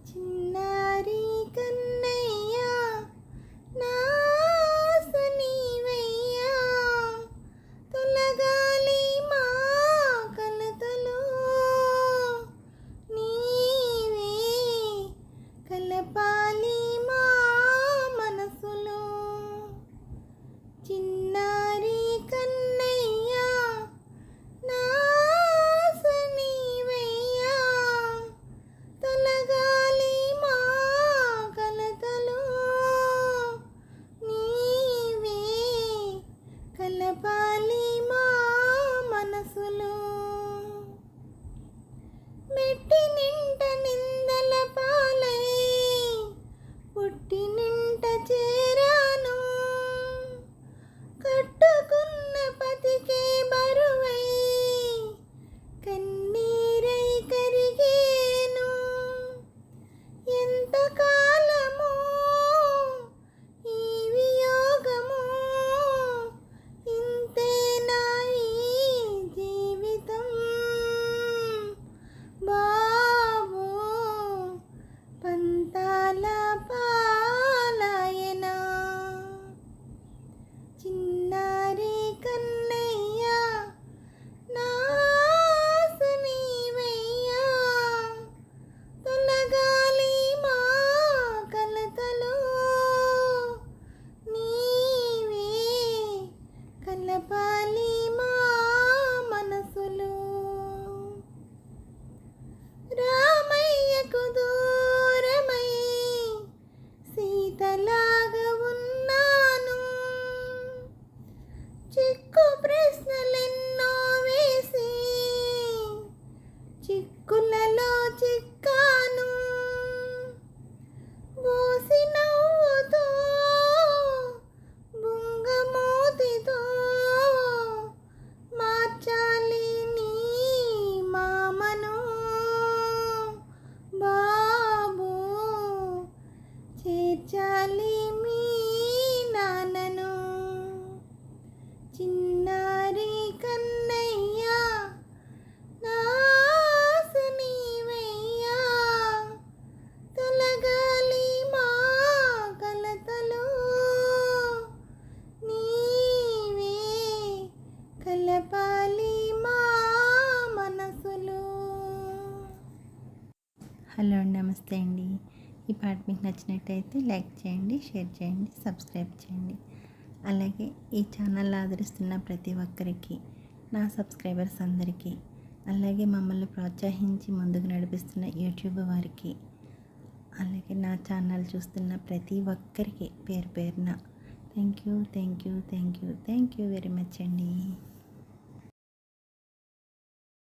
చిన్నారి కన్నయ్య నాస నీవయ్యా తొలగాలి మా కలతలో నీవే కలపాలి మా మనసులో చిన్నారి కన్నయ్య నాస నీవయ్యా తొలగాలి మా కలతలో నీవే కలపాలి మా మనసులో మెట్టి నింట నిందల పాలై పుట్టి నింట చేరాను కట్టుకున్న పతికే బరువై కన్నీరై కరిగేను ఎంతకాలమో ఈ వియోగము ఇంతేనా ఈ జీవితం బాబు పంతాల పాలాయనా చిన్నారి కన్నయ్య నాస నీవయ్యా తొలగాలి మా కలతలో నీవే కలపాలి మా మనసులో రామయ్యకు దూరమై సీతలాగా ఉన్నాను చిక్కు ప్రశ్నలెన్నో వేసి చిక్కులలో చిక్కాను బోసి నవ్వుతో బుంగమూతితో మార్చాలి నీ మామను బాబు చేర్చాలి మీ నాన్నను చిన్నారి కన్నయ్య నాస నీవయ్యా తొలగాలి మా కలతలో నీవే కలపాలి మా మనసులో. హలో అండి, నమస్తే అండి. ఈ పాట మీకు నచ్చినట్టయితే లైక్ చేయండి, షేర్ చేయండి, సబ్స్క్రైబ్ చేయండి. అలాగే ఈ ఛానల్ ఆదరిస్తున్న ప్రతి ఒక్కరికి, నా సబ్స్క్రైబర్స్ అందరికీ, అలాగే మమ్మల్ని ప్రోత్సహించి ముందుకు నడిపిస్తున్న యూట్యూబ్ వారికి, అలాగే నా ఛానల్ చూస్తున్న ప్రతి ఒక్కరికి పేరు పేరున థ్యాంక్ యూ వెరీ మచ్ అండి.